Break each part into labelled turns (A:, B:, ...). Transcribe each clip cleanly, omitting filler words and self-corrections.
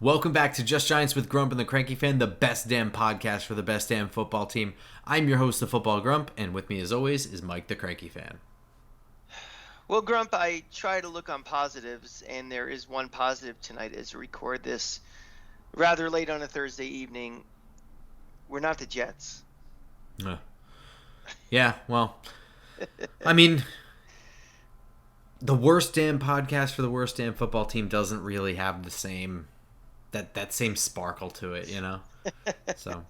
A: Welcome back to Just Giants with Grump and the Cranky Fan, the best damn podcast for the best damn football team. I'm your host, the Football Grump, and with me as always is Mike the Cranky Fan.
B: Well, Grump, I try to look on positives, and there is one positive tonight as we record this rather late on a Thursday evening. We're not the Jets.
A: Yeah, well, I mean, the worst damn podcast for the worst damn football team doesn't really have the same that same sparkle to it, you know? So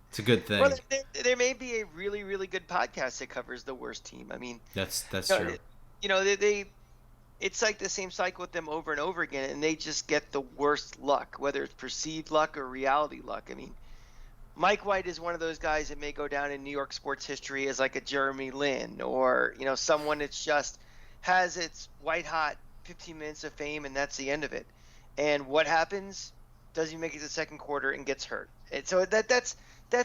A: it's a good thing.
B: Well, there may be a really, really good podcast that covers the worst team. I mean,
A: That's true.
B: It's like the same cycle with them over and over again, and they just get the worst luck, whether it's perceived luck or reality luck. I mean, Mike White is one of those guys that may go down in New York sports history as like a Jeremy Lin, or someone that's just has its white hot 15 minutes of fame and that's the end of it. And what happens? Does he make it to the second quarter and gets hurt? And so that's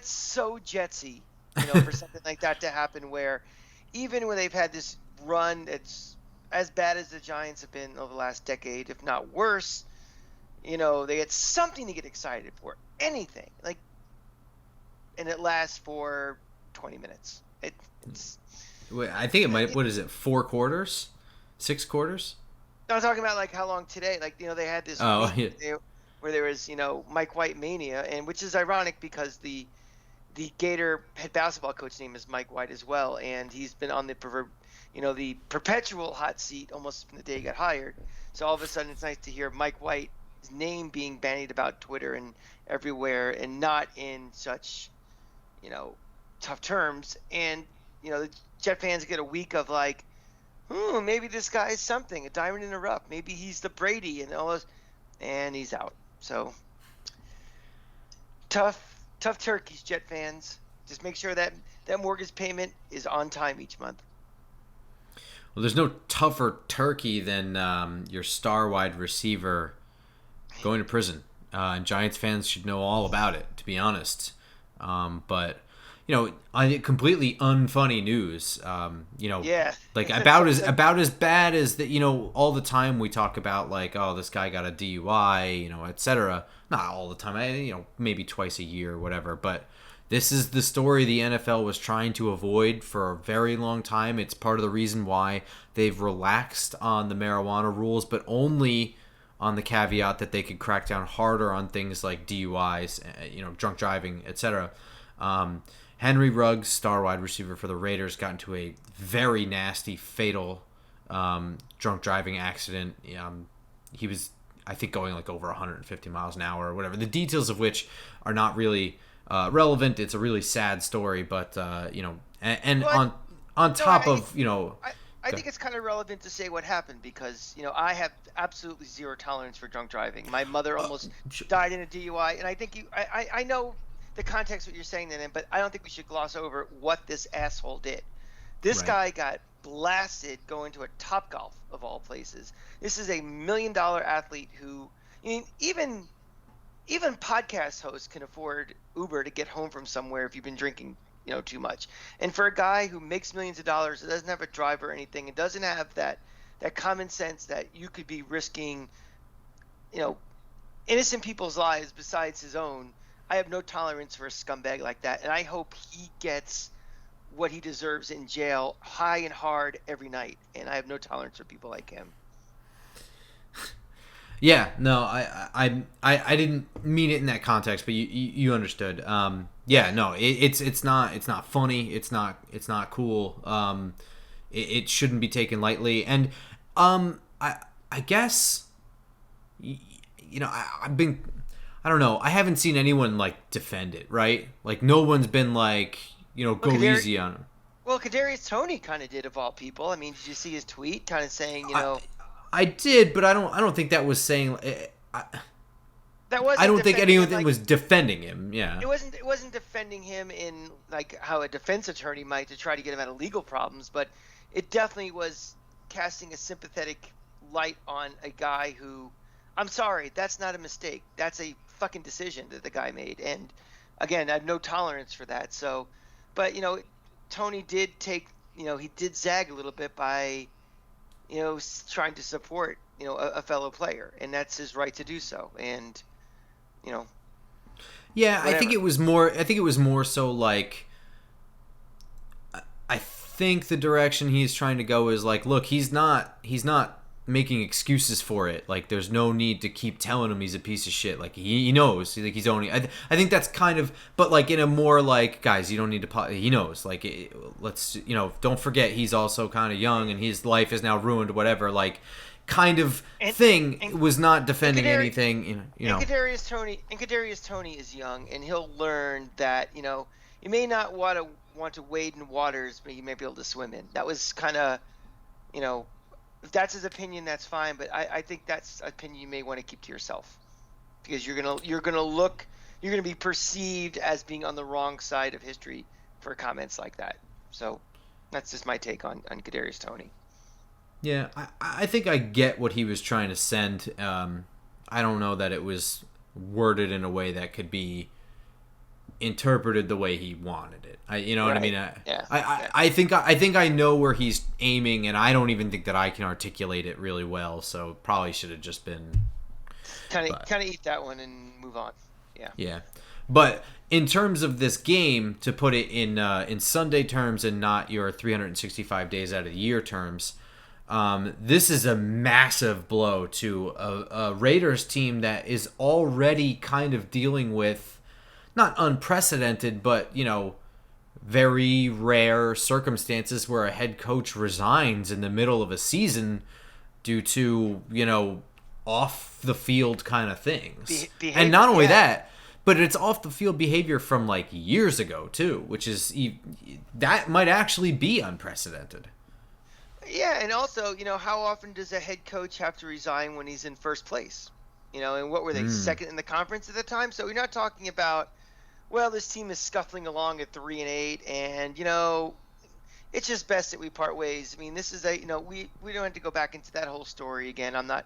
B: so Jetsy, for something like that to happen, where even when they've had this run that's as bad as the Giants have been over the last decade, if not worse, they get something to get excited for, anything, and it lasts for 20 minutes.
A: I think it might, what is it, 4 quarters? 6 quarters?
B: I'm talking about like how long today, they had this week where there was, Mike White mania, and which is ironic because the Gator head basketball coach name is Mike White as well, and he's been on the the perpetual hot seat almost from the day he got hired. So all of a sudden it's nice to hear Mike White's name being bandied about Twitter and everywhere, and not in such, tough terms. And, the Jet fans get a week of like, maybe this guy is something, a diamond in the rough. Maybe he's the Brady and all this, and he's out. So tough turkeys, Jet fans. Just make sure that mortgage payment is on time each month.
A: Well, there's no tougher turkey than your star wide receiver going to prison. And Giants fans should know all about it, to be honest. But completely unfunny news.
B: Yeah.
A: Like about as bad as that. All the time we talk about like, oh, this guy got a DUI, etc. Not all the time. Maybe twice a year or whatever. But this is the story the NFL was trying to avoid for a very long time. It's part of the reason why they've relaxed on the marijuana rules, but only on the caveat that they could crack down harder on things like DUIs, drunk driving, etc. Henry Ruggs, star wide receiver for the Raiders, got into a very nasty, fatal drunk driving accident. He was, I think, going like over 150 miles an hour or whatever. The details of which are not really relevant. It's a really sad story, but on top of
B: I think it's kind of relevant to say what happened because I have absolutely zero tolerance for drunk driving. My mother almost died in a DUI, and I think I know the context of what you're saying then, but I don't think we should gloss over what this asshole did. This guy got blasted going to a Topgolf of all places. This is a $1 million athlete who, even podcast hosts can afford Uber to get home from somewhere if you've been drinking, too much. And for a guy who makes millions of dollars, that doesn't have a driver or anything, and doesn't have that common sense that you could be risking, innocent people's lives besides his own. I have no tolerance for a scumbag like that, and I hope he gets what he deserves in jail, high and hard every night. And I have no tolerance for people like him.
A: Yeah, no, I didn't mean it in that context, but you understood. Yeah, no, it's not funny. It's not cool. It shouldn't be taken lightly. And I guess I don't know. I haven't seen anyone like defend it, right? Like no one's been like, go easy on him.
B: Well, Kadarius Toney kind of did, of all people. I mean, did you see his tweet kind of saying,
A: I did, but I don't think that was saying. I don't think anyone was defending him. Yeah,
B: it wasn't defending him in like how a defense attorney might to try to get him out of legal problems, but it definitely was casting a sympathetic light on a guy who, I'm sorry, that's not a mistake. That's a fucking decision that the guy made, and again, I have no tolerance for that. So, but Tony did take, he did zag a little bit by trying to support, a fellow player, and that's his right to do so. And you know,
A: Yeah, I think
B: whatever.
A: it was more. I think it was more so like. I think the direction he's trying to go is like, look, he's not making excuses for it. Like, there's no need to keep telling him he's a piece of shit. Like, he knows. Like, he's only. I think that's kind of, but like in a more like, guys, you don't need to. He knows. Like, let's don't forget he's also kind of young and his life is now ruined. Whatever. Like, kind of
B: And
A: thing
B: and
A: was not
B: and
A: defending
B: Kadarius,
A: anything.
B: and Kadarius Toney is young, and he'll learn that you may not want to wade in waters, but you may be able to swim in. That was kind of you know if that's his opinion, that's fine. But I think that's an opinion you may want to keep to yourself, because you're gonna be perceived as being on the wrong side of history for comments like that. So that's just my take on Kadarius Toney.
A: Yeah, I think I get what he was trying to send. I don't know that it was worded in a way that could be interpreted the way he wanted it. You know what I
B: Right.
A: mean?
B: Yeah. Yeah.
A: I think I know where he's aiming, and I don't even think that I can articulate it really well. So probably should have just been.
B: Kind of
A: But
B: eat that one and move on. Yeah.
A: yeah, but in terms of this game, to put it in Sunday terms and not your 365 days out of the year terms. This is a massive blow to a Raiders team that is already kind of dealing with not unprecedented, but very rare circumstances where a head coach resigns in the middle of a season due to off the field kind of things. And
B: Behavior.
A: not only
B: Yeah.
A: that, but it's off the field behavior from like years ago too, which is that might actually be unprecedented.
B: Yeah, and also, how often does a head coach have to resign when he's in first place? And what were they,
A: Mm.
B: second in the conference at the time? So you're not talking about, well, this team is scuffling along at 3-8, and it's just best that we part ways. I mean, this is we don't have to go back into that whole story again. I'm not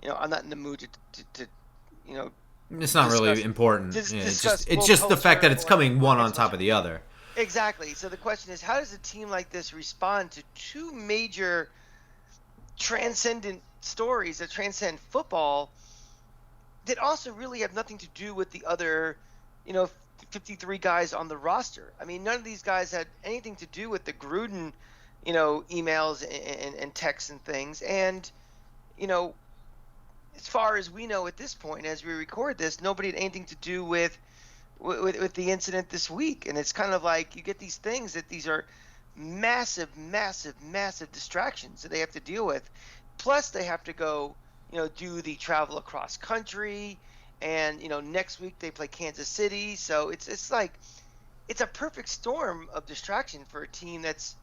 B: in the mood to
A: It's not
B: discuss
A: really important. Yeah,
B: discuss
A: it's
B: woke
A: just the fact
B: culture
A: that it's coming
B: or
A: one on
B: cancel
A: top
B: culture.
A: of the other.
B: Exactly. So the question is, how does a team like this respond to two major transcendent stories that transcend football that also really have nothing to do with the other, 53 guys on the roster? I mean, none of these guys had anything to do with the Gruden, emails and texts and things. And, as far as we know at this point, as we record this, nobody had anything to do with the incident this week. And it's kind of like you get these things that these are massive, massive, massive distractions that they have to deal with. Plus, they have to go, do the travel across country, and next week they play Kansas City. So it's like it's a perfect storm of distraction for a team that's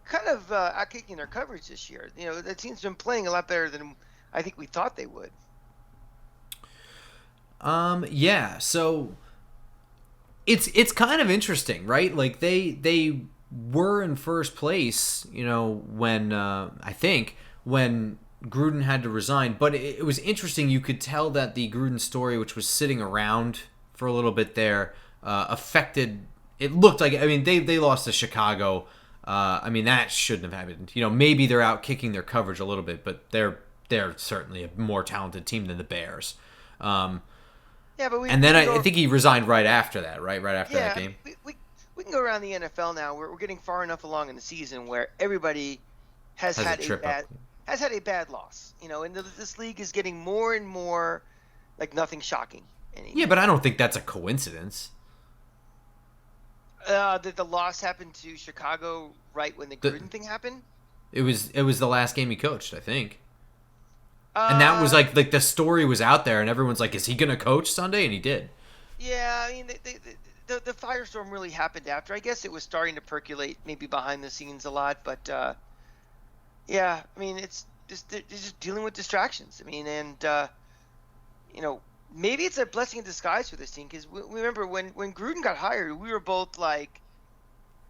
B: kind of out kicking their coverage this year. The team's been playing a lot better than I think we thought they would.
A: Yeah. So it's kind of interesting, right? Like they were in first place, when I think when Gruden had to resign. But it was interesting. You could tell that the Gruden story, which was sitting around for a little bit there, affected. It looked like, I mean, they lost to Chicago. I mean, that shouldn't have happened. Maybe they're out kicking their coverage a little bit, but they're certainly a more talented team than the Bears.
B: Yeah, but
A: And then I think he resigned right after that, right? Right after that game.
B: We can go around the NFL now. We're getting far enough along in the season where everybody has
A: Has a
B: had
A: trip up.
B: a bad loss. And this league is getting more and more like nothing shocking anymore.
A: Yeah, but I don't think that's a coincidence.
B: Did the loss happen to Chicago right when the Gruden thing happened?
A: It was the last game he coached, I think. And that was like the story was out there, and everyone's like, "Is he gonna coach Sunday?" And he did.
B: Yeah, I mean the firestorm really happened after. I guess it was starting to percolate maybe behind the scenes a lot, but yeah, I mean it's just dealing with distractions. I mean, and maybe it's a blessing in disguise for this team, because we remember when Gruden got hired, we were both like,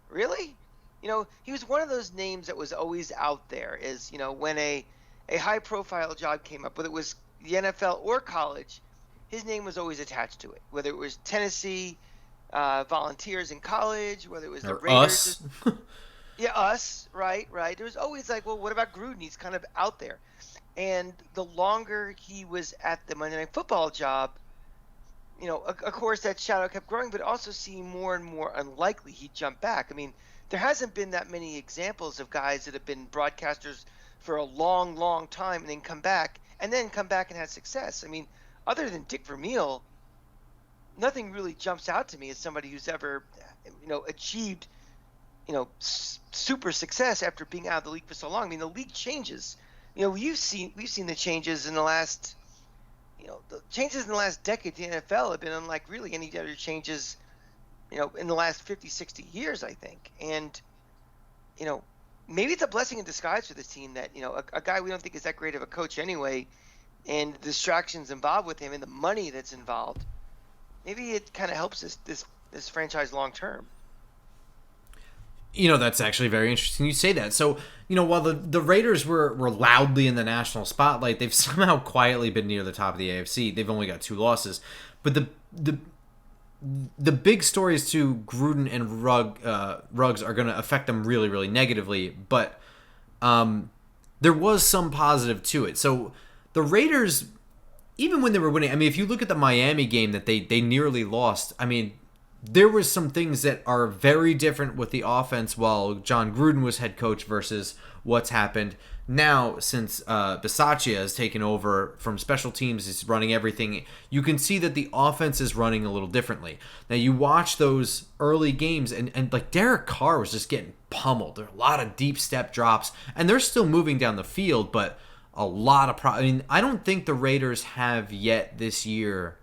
B: really? He was one of those names that was always out there. Is when a high-profile job came up, whether it was the NFL or college, his name was always attached to it. Whether it was Tennessee Volunteers in college, whether it was the
A: Or
B: Raiders.
A: us.
B: Yeah, us, right. There was always like, well, what about Gruden? He's kind of out there. And the longer he was at the Monday Night Football job, of course that shadow kept growing, but also seemed more and more unlikely he'd jump back. I mean, there hasn't been that many examples of guys that have been broadcasters for a long, long time and then come back and have success. I mean, other than Dick Vermeil, nothing really jumps out to me as somebody who's ever, achieved, super success after being out of the league for so long. I mean, the league changes. We've seen the changes in the last, the changes in the last decade to the NFL have been unlike really any other changes, in the last 50, 60 years, I think. And, maybe it's a blessing in disguise for this team that, a guy we don't think is that great of a coach anyway, and the distractions involved with him and the money that's involved, maybe it kind of helps this franchise long term.
A: That's actually very interesting you say that. So, while the Raiders were loudly in the national spotlight, they've somehow quietly been near the top of the AFC. They've only got 2 losses. But the big stories to Gruden and Ruggs are going to affect them really, really negatively. But there was some positive to it. So the Raiders, even when they were winning, I mean, if you look at the Miami game that they nearly lost, I mean, there was some things that are very different with the offense while John Gruden was head coach versus what's happened now since Bisaccia has taken over from special teams. He's running everything. You can see that the offense is running a little differently. Now, you watch those early games, and like Derek Carr was just getting pummeled. There are a lot of deep step drops, and they're still moving down the field, but a lot of I mean, I don't think the Raiders have yet this year.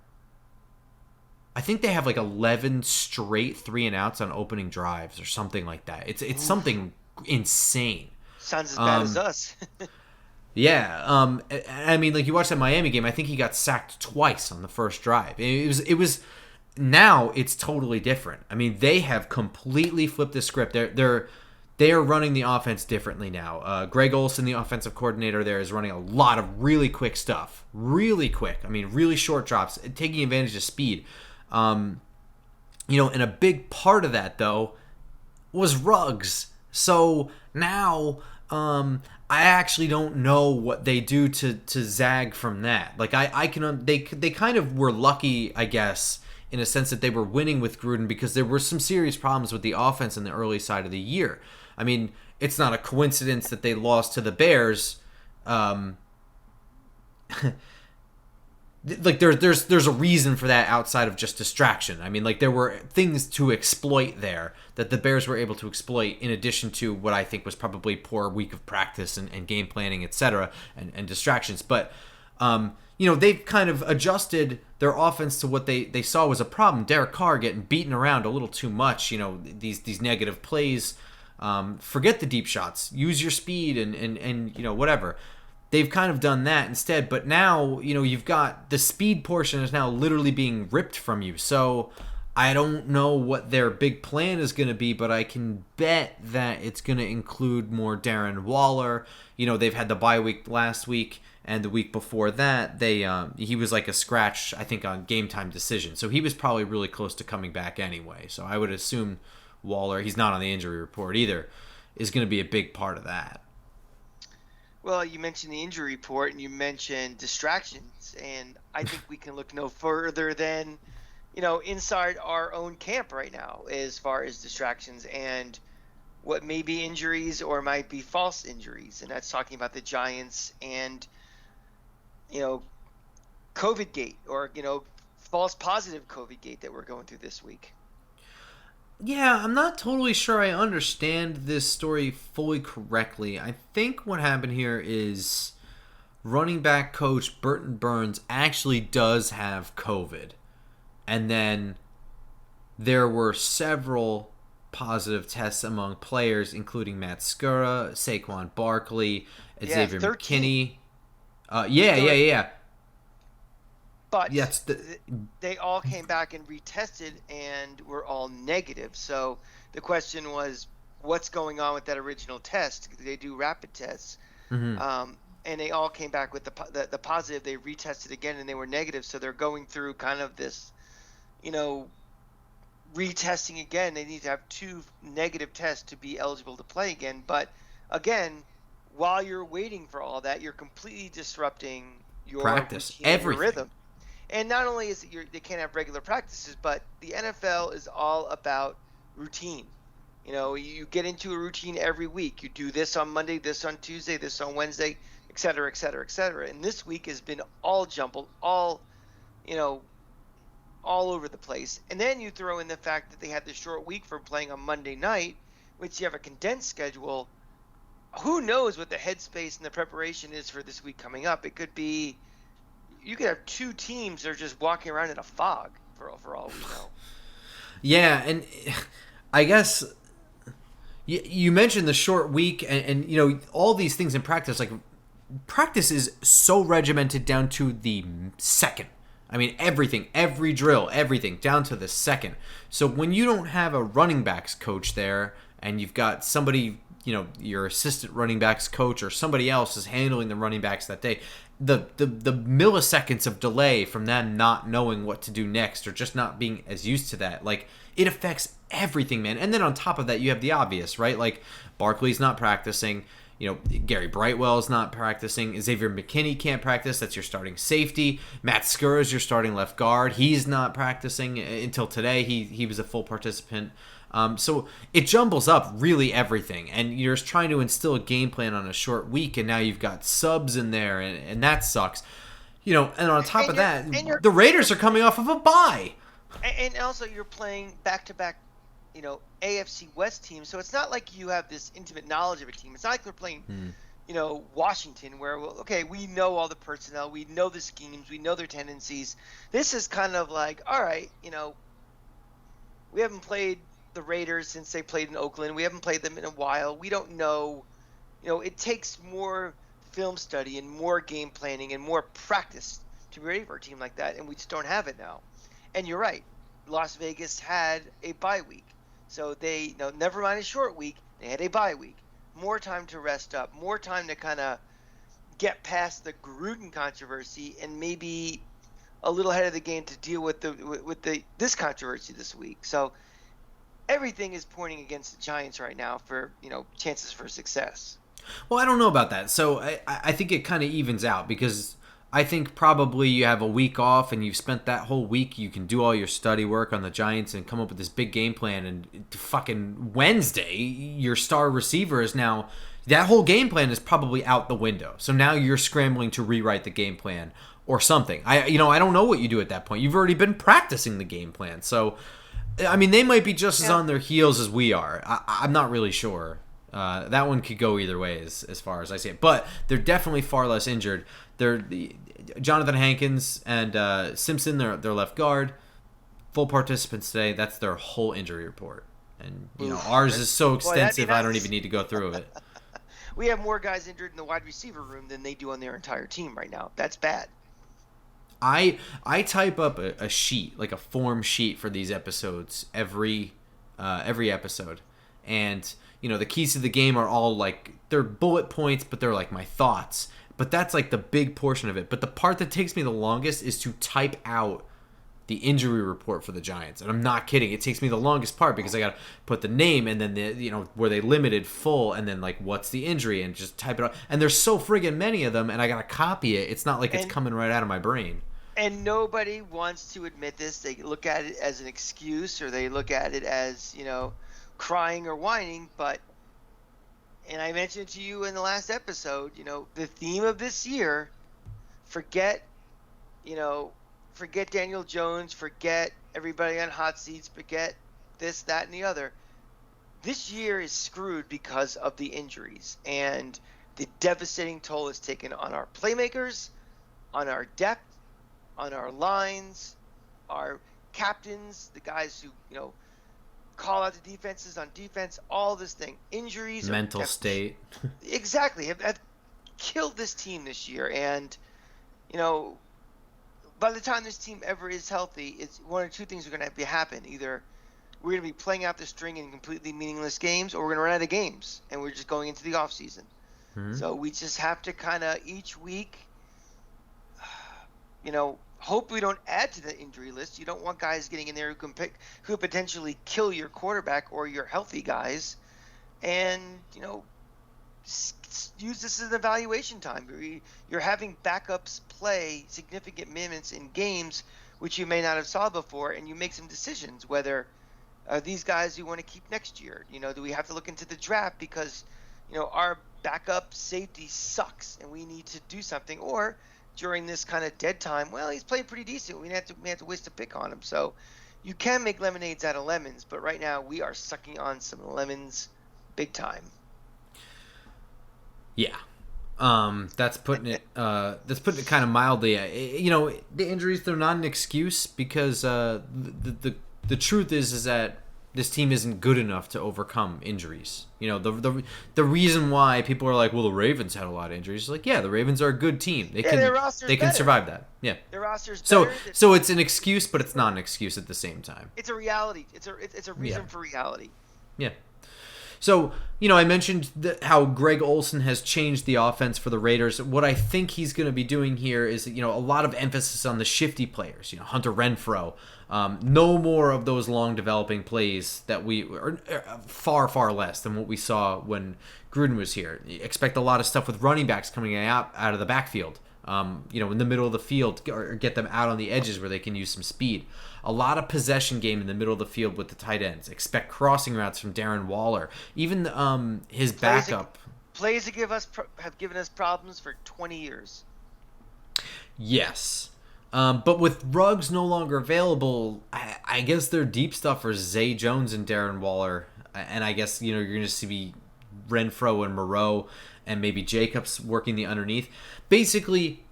A: I think they have like 11 straight 3-and-outs on opening drives or something like that. It's something insane.
B: Sounds as bad as us.
A: Yeah. I mean, like you watch that Miami game, I think he got sacked twice on the first drive. It was now it's totally different. I mean, they have completely flipped the script. They are running the offense differently now. Greg Olson, the offensive coordinator there, is running a lot of really quick stuff. Really quick. I mean, really short drops, taking advantage of speed. And a big part of that, though, was Ruggs. So now I actually don't know what they do to zag from that. Like, they kind of were lucky, I guess, in a sense that they were winning with Gruden because there were some serious problems with the offense in the early side of the year. I mean, it's not a coincidence that they lost to the Bears. Like there's a reason for that outside of just distraction. I mean, like there were things to exploit there that the Bears were able to exploit in addition to what I think was probably poor week of practice and game planning, etc. and distractions. But they've kind of adjusted their offense to what they saw was a problem. Derek Carr getting beaten around a little too much. These negative plays. Forget the deep shots. Use your speed and whatever. They've kind of done that instead, but now, you've got the speed portion is now literally being ripped from you. So I don't know what their big plan is going to be, but I can bet that it's going to include more Darren Waller. They've had the bye week last week, and the week before that, he was like a scratch, I think, on game time decision. So he was probably really close to coming back anyway. So I would assume Waller, he's not on the injury report either, is going to be a big part of that.
B: Well, you mentioned the injury report and you mentioned distractions, and I think we can look no further than, inside our own camp right now as far as distractions and what may be injuries or might be false injuries. And that's talking about the Giants and, COVID gate or, false positive COVID gate that we're going through this week.
A: Yeah, I'm not totally sure I understand this story fully correctly. I think what happened here is running back coach Burton Burns actually does have COVID. And then there were several positive tests among players, including Matt Skura, Saquon Barkley, Xavier
B: 13.
A: McKinney. Yeah.
B: But they all came back and retested and were all negative. So the question was, what's going on with that original test? They do rapid tests. Mm-hmm. And they all came back with the positive. They retested again and they were negative. So they're going through kind of this, retesting again. They need to have 2 negative tests to be eligible to play again. But again, while you're waiting for all that, you're completely disrupting your
A: practice,
B: routine,
A: everything.
B: your rhythm. And not only is it they can't have regular practices, but the NFL is all about routine. You get into a routine every week. You do this on Monday, this on Tuesday, this on Wednesday, et cetera, et cetera, et cetera. And this week has been all jumbled, you know, all over the place. And then you throw in the fact that they had the short week for playing on Monday night, which you have a condensed schedule. Who knows what the headspace and the preparation is for this week coming up? It could be, you could have two teams that are just walking around in a fog for all we know.
A: Yeah, and I guess you mentioned the short week and all these things in practice. Like, practice is so regimented down to the second. I mean, everything, every drill, everything down to the second. So when you don't have a running backs coach there and you've got somebody, your assistant running backs coach or somebody else is handling the running backs that day, the milliseconds of delay from them not knowing what to do next or just not being as used to that, like, it affects everything, man. And then on top of that, you have the obvious, right? Like, Barkley's not practicing. Gary Brightwell's not practicing. Xavier McKinney can't practice. That's your starting safety. Matt Skura is your starting left guard. He's not practicing until today. He was a full participant. So it jumbles up really everything. And you're just trying to instill a game plan on a short week, and now you've got subs in there, and that sucks. And on top of that, the Raiders are coming off of a bye.
B: And also you're playing back-to-back, AFC West teams. So it's not like you have this intimate knowledge of a team. It's not like we're playing, Washington, where, we know all the personnel. We know the schemes. We know their tendencies. This is kind of like, all right, we haven't played the Raiders since they played in Oakland. We haven't played them in a while. We don't know. It takes more film study and more game planning and more practice to be ready for a team like that, and we just don't have it now. And you're right. Las Vegas had a bye week. So they, never mind a short week, they had a bye week. More time to rest up, more time to kind of get past the Gruden controversy and maybe a little ahead of the game to deal with this controversy this week. So everything is pointing against the Giants right now for, chances for success.
A: Well, I don't know about that. So I think it kind of evens out, because I think probably you have a week off and you've spent that whole week, you can do all your study work on the Giants and come up with this big game plan, and fucking Wednesday, your star receiver is now, that whole game plan is probably out the window. So now you're scrambling to rewrite the game plan or something. I don't know what you do at that point. You've already been practicing the game plan. So, I mean, they might be just as on their heels as we are. I'm not really sure. That one could go either way as far as I see it. But they're definitely far less injured. They're Jonathan Hankins and Simpson, their left guard, full participants today. That's their whole injury report. And, ours is so extensive, I don't even need to go through it.
B: We have more guys injured in the wide receiver room than they do on their entire team right now. That's bad.
A: I type up a sheet, like a form sheet for these episodes every episode. And, the keys to the game are all like, they're bullet points, but they're like my thoughts. But that's like the big portion of it. But the part that takes me the longest is to type out the injury report for the Giants. And I'm not kidding. It takes me the longest part, because I got to put the name and then were they limited, full, and then like what's the injury, and just type it out. And there's so friggin' many of them, and I got to copy it. It's not like it's coming right out of my brain.
B: And nobody wants to admit this. They look at it as an excuse, or they look at it as, crying or whining, but, and I mentioned to you in the last episode, the theme of this year, forget Daniel Jones, forget everybody on hot seats, forget this, that, and the other. This year is screwed because of the injuries and the devastating toll it's taken on our playmakers, on our depth, on our lines, our captains, the guys who, call out the defenses on defense, all this thing. Injuries.
A: Mental state.
B: Exactly. Have killed this team this year. And, by the time this team ever is healthy, it's one or two things are going to happen. Either we're going to be playing out the string in completely meaningless games, or we're going to run out of games, and we're just going into the off season. Mm-hmm. So we just have to kind of each week, hope we don't add to the injury list. You don't want guys getting in there who potentially kill your quarterback or your healthy guys, and use this as an evaluation time. You're having backups play significant minutes in games which you may not have saw before, and you make some decisions whether are these guys you want to keep next year. Do we have to look into the draft because our backup safety sucks and we need to do something, or during this kind of dead time, well, he's played pretty decent, we have to waste a pick on him. So you can make lemonades out of lemons, but right now we are sucking on some lemons big time.
A: Yeah. That's putting it kind of mildly. The injuries, they're not an excuse, because the truth is that this team isn't good enough to overcome injuries. The reason why people are like, well, the Ravens had a lot of injuries. Like, yeah, the Ravens are a good team. They can survive that. Yeah.
B: Their roster's
A: better.
B: So
A: so it's an excuse, but it's not an excuse at the same time.
B: It's a reality. It's a reason for reality.
A: Yeah. So, I mentioned how Greg Olsen has changed the offense for the Raiders. What I think he's going to be doing here is, a lot of emphasis on the shifty players. Hunter Renfrow. No more of those long developing plays that we are far, far less than what we saw when Gruden was here. You expect a lot of stuff with running backs coming out of the backfield. In the middle of the field, or get them out on the edges where they can use some speed. A lot of possession game in the middle of the field with the tight ends. Expect crossing routes from Darren Waller. Even his backup.
B: Plays that have given us problems for 20 years.
A: Yes. But with Ruggs no longer available, I guess their deep stuff are Zay Jones and Darren Waller. And I guess, you're going to see Renfrow and Moreau and maybe Jacobs working the underneath. Basically,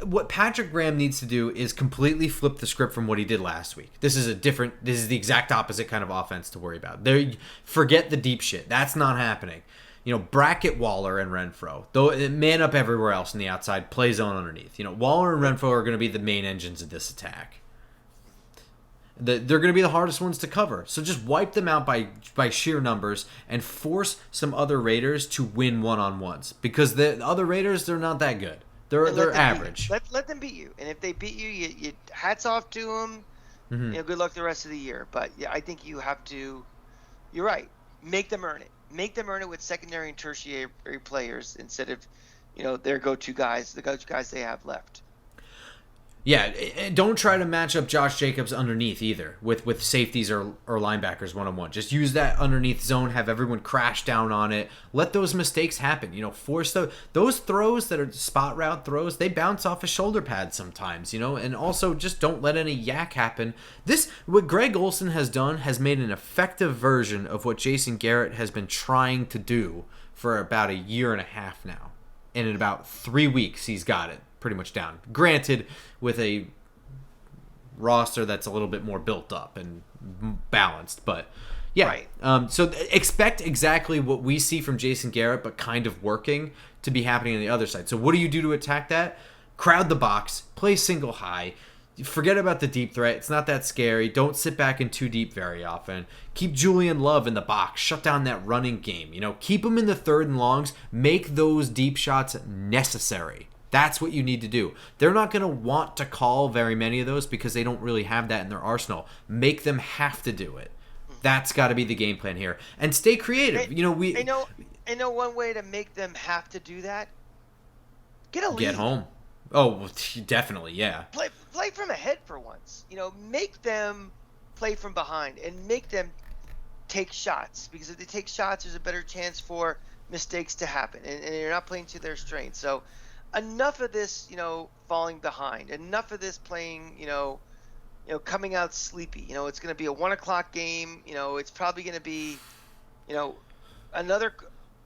A: what Patrick Graham needs to do is completely flip the script from what he did last week. This is the exact opposite kind of offense to worry about. Forget the deep shit. That's not happening. Bracket Waller and Renfrow. Though, man up everywhere else on the outside, play zone underneath. Waller and Renfrow are going to be the main engines of this attack. They're going to be the hardest ones to cover. So just wipe them out by sheer numbers and force some other Raiders to win one-on-ones. Because the other Raiders, they're not that good. They're average.
B: Let them beat you. And if they beat you, you hats off to them.
A: Mm-hmm.
B: Good luck the rest of the year. But yeah, I think you have to. You're right. Make them earn it. Make them earn it with secondary and tertiary players instead of, their go-to guys, the go-to guys they have left.
A: Yeah, don't try to match up Josh Jacobs underneath either with safeties or linebackers one-on-one. Just use that underneath zone, have everyone crash down on it. Let those mistakes happen. Force those throws that are spot route throws, they bounce off a shoulder pad sometimes, and also just don't let any yak happen. What Greg Olsen has done has made an effective version of what Jason Garrett has been trying to do for about a year and a half now. And in about 3 weeks, he's got it pretty much down. Granted, with a roster that's a little bit more built up and balanced, but yeah.
B: Right.
A: So expect exactly what we see from Jason Garrett, but kind of working to be happening on the other side. So what do you do to attack that? Crowd the box, play single high, forget about the deep threat. It's not that scary. Don't sit back in too deep very often. Keep Julian Love in the box. Shut down that running game. Keep him in the third and longs. Make those deep shots necessary. That's what you need to do. They're not going to want to call very many of those because they don't really have that in their arsenal. Make them have to do it. That's got to be the game plan here. And stay creative.
B: I know one way to make them have to do that. Get a lead.
A: Get home. Oh, definitely, yeah.
B: Play from ahead for once. Make them play from behind and make them take shots, because if they take shots, there's a better chance for mistakes to happen, and you're not playing to their strengths. So enough of this, falling behind. Enough of this playing, coming out sleepy. It's going to be a 1:00 game. It's probably going to be, another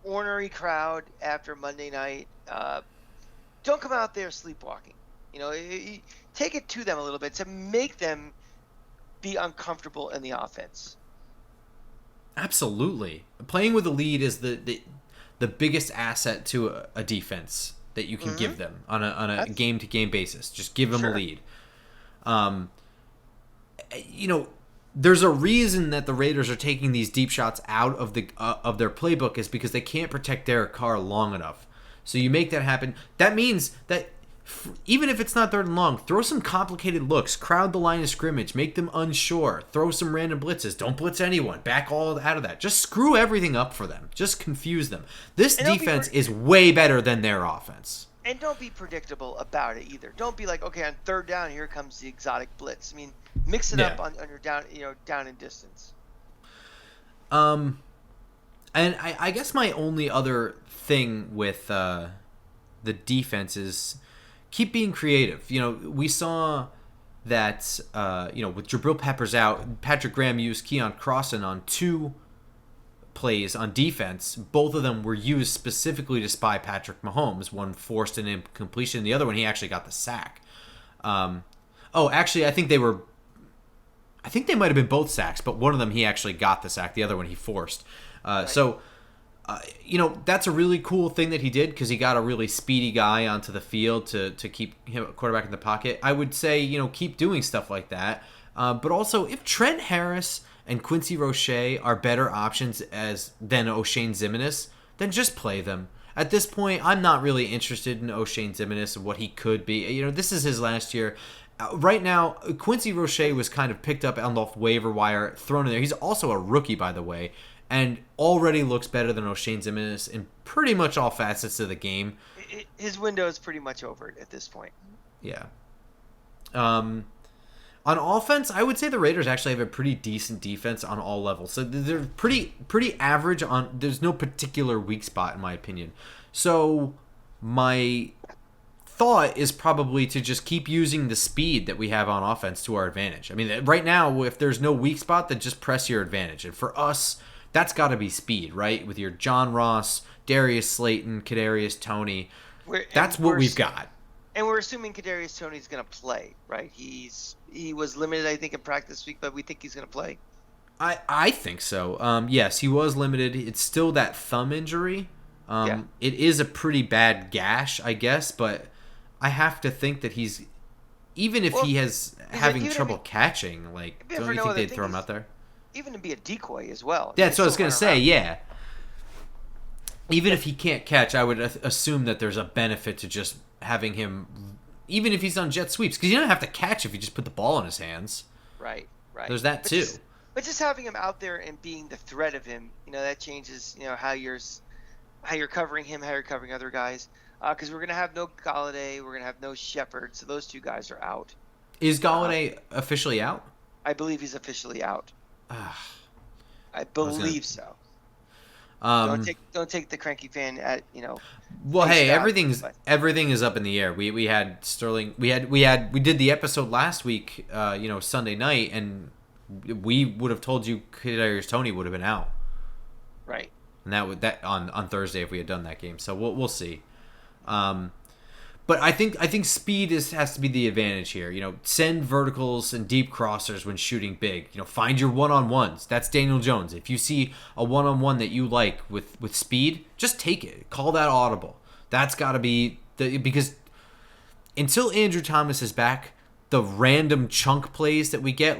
B: ornery crowd after Monday night. Don't come out there sleepwalking. Take it to them a little bit to make them be uncomfortable in the offense.
A: Absolutely. Playing with a lead is the biggest asset to a defense that you can give them on a game-to-game basis. Just give them a lead. There's a reason that the Raiders are taking these deep shots out of their playbook, is because they can't protect Derek Carr long enough. So you make that happen. That means that even if it's not 3rd and long, throw some complicated looks, crowd the line of scrimmage, make them unsure, throw some random blitzes, don't blitz anyone, back all out of that. Just screw everything up for them. Just confuse them. This defense is way better than their offense.
B: And don't be predictable about it either. Don't be like, okay, on 3rd down, here comes the exotic blitz. I mean, mix it up on your down, down in distance.
A: And I guess my only other thing with the defense is keep being creative. We saw that with Jabril Peppers out, Patrick Graham used Keon Crossan on 2 plays on defense. Both of them were used specifically to spy Patrick Mahomes. One forced an incompletion, the other one he actually got the sack. Actually, I think they might have been both sacks, but one of them he actually got the sack. The other one he forced. Right. So, that's a really cool thing that he did because he got a really speedy guy onto the field to keep him quarterback in the pocket. I would say, keep doing stuff like that. But also, if Trent Harris and Quincy Roche are better options than O'Shane Ximines, then just play them. At this point, I'm not really interested in O'Shane Ximines and what he could be. This is his last year. Right now, Quincy Roche was kind of picked up on the waiver wire, thrown in there. He's also a rookie, by the way, and already looks better than O'Shane Ximines in pretty much all facets of the game.
B: His window is pretty much over at this point.
A: Yeah. On offense, I would say the Raiders actually have a pretty decent defense on all levels. So they're pretty average on. There's no particular weak spot in my opinion. So my thought is probably to just keep using the speed that we have on offense to our advantage. I mean, right now, if there's no weak spot, then just press your advantage. And for us, that's got to be speed, right? With your John Ross, Darius Slayton, Kadarius Toney. That's what we've got.
B: And we're assuming Kadarius Toney's going to play, right? He was limited, I think, in practice this week, but we think he's going to play.
A: I think so. Yes, he was limited. It's still that thumb injury. It is a pretty bad gash, I guess, but I have to think that he's, even if he has having trouble catching, don't you think they'd throw him out there?
B: Even to be a decoy as well.
A: Yeah, that's what I was going to say, yeah. Even if he can't catch, I would assume that there's a benefit to just having him, even if he's on jet sweeps, because you don't have to catch if you just put the ball in his hands.
B: Right.
A: There's that too.
B: But just having him out there and being the threat of him, that changes, how you're covering him, how you're covering other guys. Because we're gonna have no Galladay, we're gonna have no Shepard, so those 2 guys are out.
A: Is Galladay officially out?
B: I believe he's officially out. I believe so. Don't take the Cranky Fan at
A: Well, hey, everything is up in the air. We had Sterling. We did the episode last week. Sunday night, and we would have told you Kadarius Toney would have been out.
B: Right.
A: And that on Thursday if we had done that game. So we'll see. But I think speed has to be the advantage here. Send verticals and deep crossers when shooting big. Find your one-on-ones. That's Daniel Jones. If you see a one-on-one that you like with speed, just take it. Call that audible. That's got to be because until Andrew Thomas is back, the random chunk plays that we get,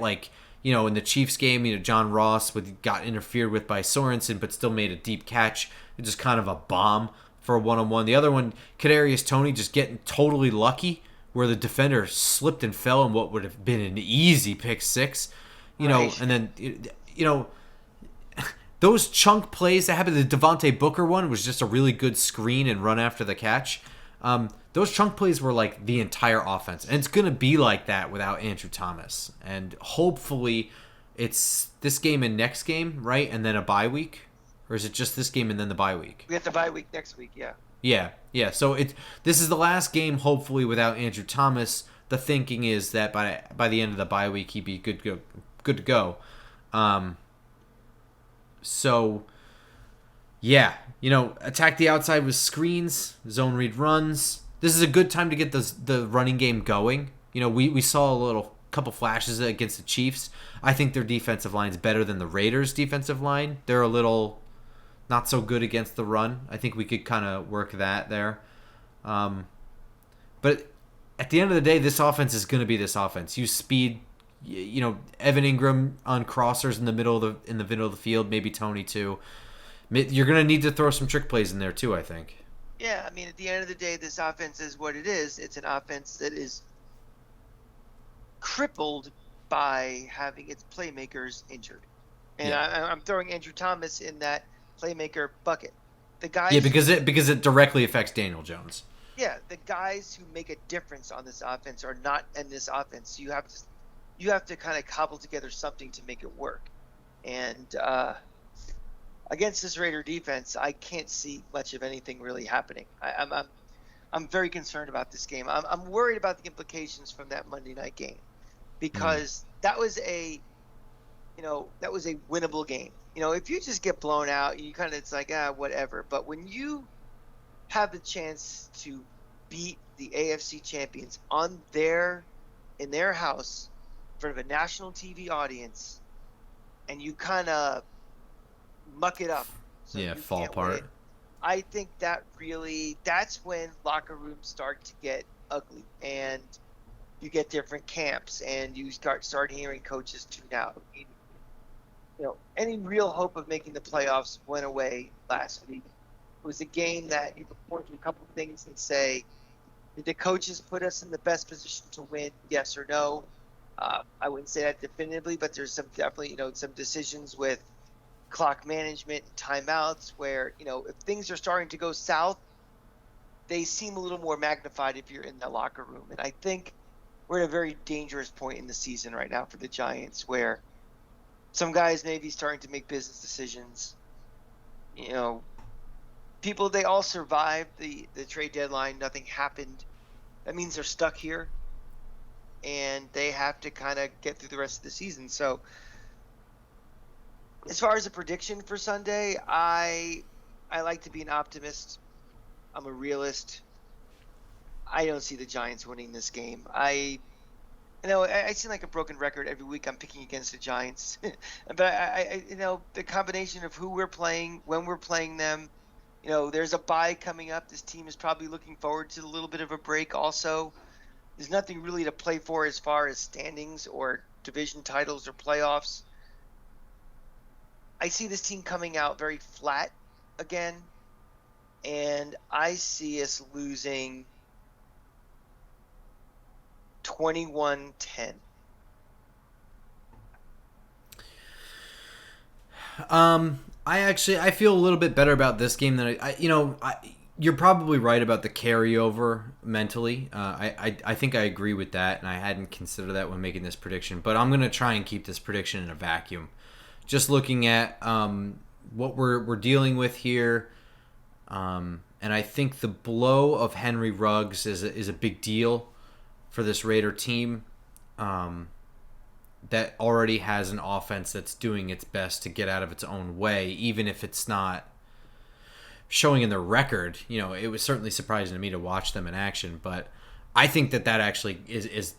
A: in the Chiefs game, John Ross got interfered with by Sorensen, but still made a deep catch. It's just kind of a bomb for a one-on-one. The other one, Kadarius Toney just getting totally lucky where the defender slipped and fell in what would have been an easy pick 6. And then, those chunk plays that happened, the Devontae Booker one was just a really good screen and run after the catch. Those chunk plays were like the entire offense. And it's going to be like that without Andrew Thomas. And hopefully it's this game and next game, right? And then a bye week. Or is it just this game and then the bye week?
B: We have the bye week next week, yeah.
A: Yeah. So this is the last game, hopefully, without Andrew Thomas. The thinking is that by the end of the bye week, he'd be good to go. So, yeah, attack the outside with screens, zone read runs. This is a good time to get the running game going. We saw a couple flashes against the Chiefs. I think their defensive line is better than the Raiders' defensive line. They're a little not so good against the run. I think we could kind of work that there. But at the end of the day, this offense is going to be this offense. Use speed. Evan Ingram on crossers in the middle of the field. Maybe Toney too. You're going to need to throw some trick plays in there too, I think.
B: Yeah, I mean, at the end of the day, this offense is what it is. It's an offense that is crippled by having its playmakers injured. And
A: Yeah.
B: I'm throwing Andrew Thomas in that playmaker bucket. The
A: Yeah,
B: guys who,
A: because it directly affects Daniel Jones.
B: yeah, the guys who make a difference on this offense are not in this offense. You have to kind of cobble together something to make it work. And against this Raider defense, I can't see much of anything really happening. I'm very concerned about this game. I'm worried about the implications from that Monday night game because that was a winnable game. If you just get blown out, you kind of, it's like, whatever. But when you have the chance to beat the AFC champions in their house in front of a national TV audience, and you kind of muck it up, so
A: Yeah,
B: you
A: fall
B: can't win
A: apart.
B: it, I think that's when locker rooms start to get ugly, and you get different camps, and you start hearing coaches tune out. Any real hope of making the playoffs went away last week. It was a game that you could point to a couple of things and say, did the coaches put us in the best position to win? Yes or no? I wouldn't say that definitively, but there's definitely some decisions with clock management and timeouts where if things are starting to go south, they seem a little more magnified if you're in the locker room. And I think we're at a very dangerous point in the season right now for the Giants, where some guys may be starting to make business decisions. People, they all survived the trade deadline. Nothing happened. That means they're stuck here, and they have to kind of get through the rest of the season. So as far as a prediction for Sunday, I like to be an optimist. I'm a realist. I don't see the Giants winning this game. I seem like a broken record every week. I'm picking against the Giants, but the combination of who we're playing, when we're playing them, there's a bye coming up. This team is probably looking forward to a little bit of a break. Also, there's nothing really to play for as far as standings or division titles or playoffs. I see this team coming out very flat again, and I see us losing 21-10.
A: I feel a little bit better about this game than you're probably right about the carryover mentally. I think I agree with that, and I hadn't considered that when making this prediction. But I'm gonna try and keep this prediction in a vacuum. Just looking at what we're dealing with here, and I think the blow of Henry Ruggs is a big deal for this Raider team. That already has an offense that's doing its best to get out of its own way, even if it's not showing in their record. It was certainly surprising to me to watch them in action, but I think that actually is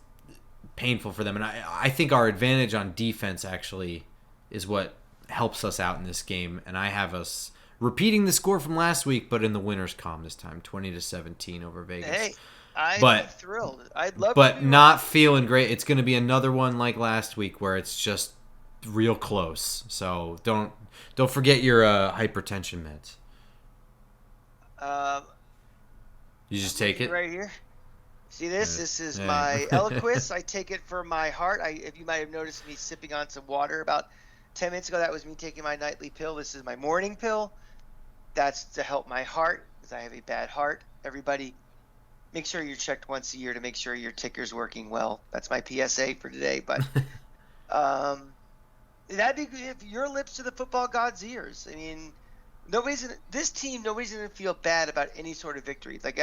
A: painful for them. And I think our advantage on defense actually is what helps us out in this game. And I have us repeating the score from last week, but in the winner's column this time, 20-17 over Vegas.
B: Hey, I'd be thrilled. I'd love to
A: But
B: be
A: not
B: right.
A: feeling great. It's going to be another one like last week where it's just real close. So don't forget your hypertension meds. You just take it
B: right here. See this?
A: Yeah.
B: This is
A: Yeah.
B: my Eliquis. I take it for my heart. If you might have noticed me sipping on some water about 10 minutes ago, that was me taking my nightly pill. This is my morning pill. That's to help my heart because I have a bad heart. Everybody, make sure you're checked once a year to make sure your ticker's working well. That's my PSA for today. But that'd be good if your lips to the football god's ears. I mean, nobody's going to feel bad about any sort of victory. Like,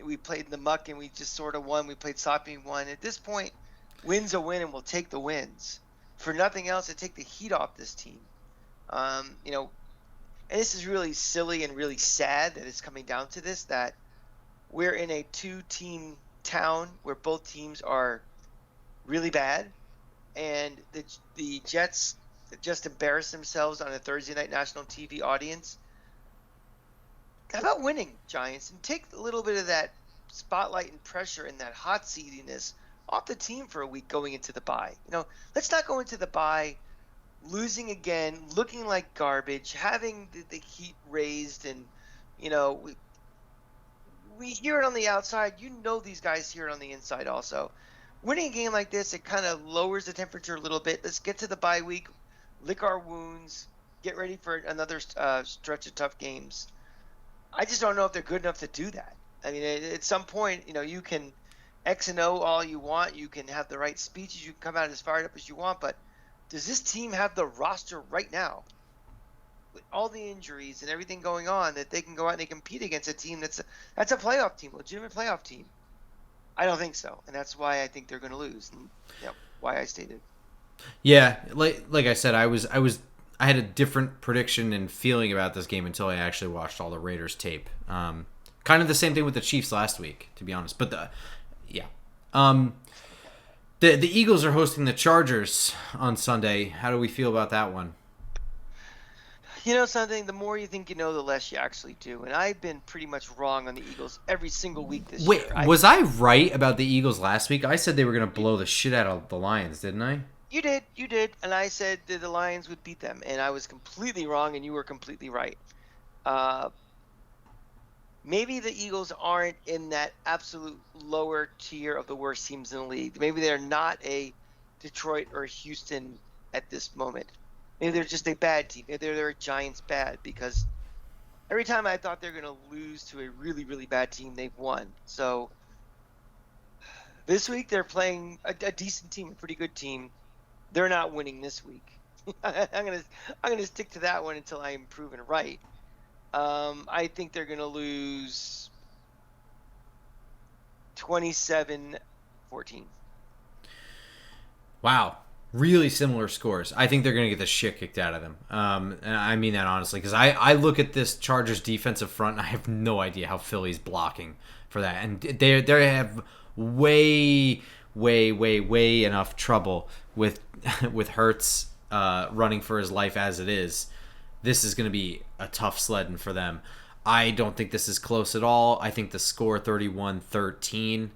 B: we played in the muck and we just sort of won. We played sloppy and won. At this point, win's a win and we'll take the wins. For nothing else, to take the heat off this team. And this is really silly and really sad that it's coming down to this, that we're in a two-team town where both teams are really bad, and the Jets just embarrassed themselves on a Thursday night national TV audience. How about winning, Giants, and take a little bit of that spotlight and pressure and that hot seatiness off the team for a week going into the bye. Let's not go into the bye losing again, looking like garbage, having the heat raised, and we hear it on the outside. You know these guys hear it on the inside also. Winning a game like this, it kind of lowers the temperature a little bit. Let's get to the bye week, lick our wounds, get ready for another stretch of tough games. I just don't know if they're good enough to do that. I mean, at some point, you can X and O all you want. You can have the right speeches. You can come out as fired up as you want. But does this team have the roster right now, with all the injuries and everything going on, that they can go out and they compete against a team that's a playoff team, legitimate playoff team? I don't think so, and that's why I think they're going to lose. And why I stated.
A: Yeah, like I said, I had a different prediction and feeling about this game until I actually watched all the Raiders tape. Kind of the same thing with the Chiefs last week, to be honest. But the Eagles are hosting the Chargers on Sunday. How do we feel about that one?
B: You know something? The more you think you know, the less you actually do. And I've been pretty much wrong on the Eagles every single week this year.
A: Wait, was I right about the Eagles last week? I said they were going to blow the shit out of the Lions, didn't I?
B: You did. And I said that the Lions would beat them. And I was completely wrong, and you were completely right. Maybe the Eagles aren't in that absolute lower tier of the worst teams in the league. Maybe they're not a Detroit or Houston at this moment. Maybe they're just a bad team. Maybe they're a Giants bad, because every time I thought they're going to lose to a really, really bad team, they've won. So this week they're playing a decent team, a pretty good team. They're not winning this week. I'm gonna stick to that one until I am proven right. I think they're going to lose 27-14.
A: Wow. Really similar scores. I think they're going to get the shit kicked out of them. And I mean that honestly, because I look at this Chargers defensive front and I have no idea how Philly's blocking for that. And they have way enough trouble with Hurts running for his life as it is. This is going to be a tough sledding for them. I don't think this is close at all. I think the score 31-13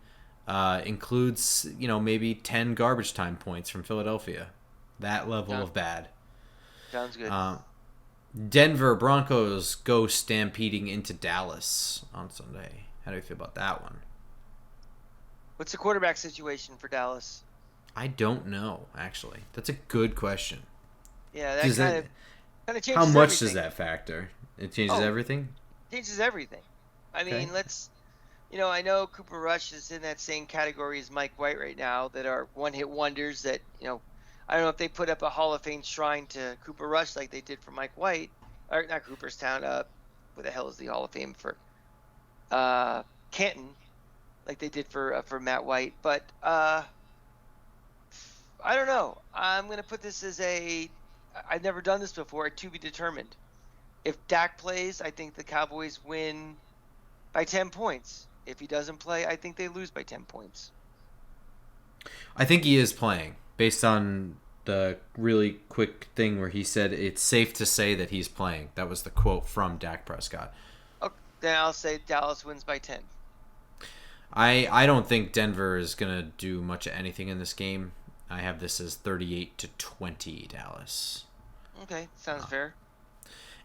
A: includes, maybe 10 garbage time points from Philadelphia. That level of bad.
B: Sounds good.
A: Denver Broncos go stampeding into Dallas on Sunday. How do you feel about that one?
B: What's the quarterback situation for Dallas?
A: I don't know, actually. That's a good question.
B: Yeah, that kind of changes
A: how much
B: everything.
A: does that factor? It changes everything?
B: Changes everything. I mean, I know Cooper Rush is in that same category as Mike White right now, that are one-hit wonders that, I don't know if they put up a Hall of Fame shrine to Cooper Rush like they did for Mike White, or not Cooperstown, what the hell is the Hall of Fame for? Canton, like they did for Matt White. But I don't know. I'm going to put this as I've never done this before, to be determined. If Dak plays, I think the Cowboys win by 10 points. If he doesn't play, I think they lose by 10 points.
A: I think he is playing, based on the really quick thing where he said it's safe to say that he's playing. That was the quote from Dak Prescott.
B: Okay, then I'll say Dallas wins by 10.
A: I don't think Denver is going to do much of anything in this game. I have this as 38-20 Dallas.
B: Okay, sounds fair.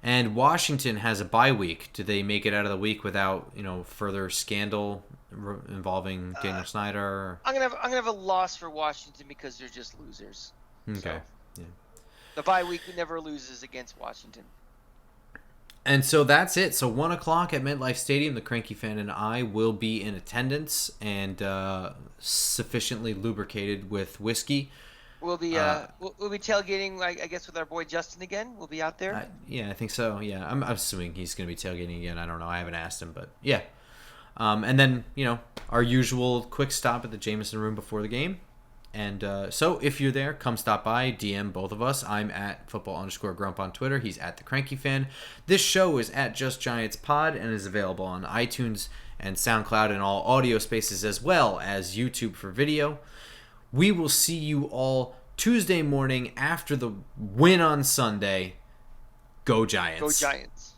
A: And Washington has a bye week. Do they make it out of the week without, further scandal involving Daniel Snyder?
B: I'm gonna have a loss for Washington because they're just losers.
A: Okay.
B: So,
A: yeah.
B: The bye week never loses against Washington.
A: And so that's it. So 1 o'clock at Metlife Stadium, the Cranky Fan and I will be in attendance and sufficiently lubricated with whiskey.
B: We'll be we'll be tailgating, I guess, with our boy Justin again. We'll be out there.
A: Yeah, I think so. Yeah, I'm assuming he's going to be tailgating again. I don't know. I haven't asked him, but yeah. And then our usual quick stop at the Jameson Room before the game. And so if you're there, come stop by, DM both of us. I'm at @football_grump on Twitter. He's at the Cranky Fan. This show is at Just Giants Pod and is available on iTunes and SoundCloud and all audio spaces, as well as YouTube for video. We will see you all Tuesday morning after the win on Sunday. Go Giants.
B: Go Giants.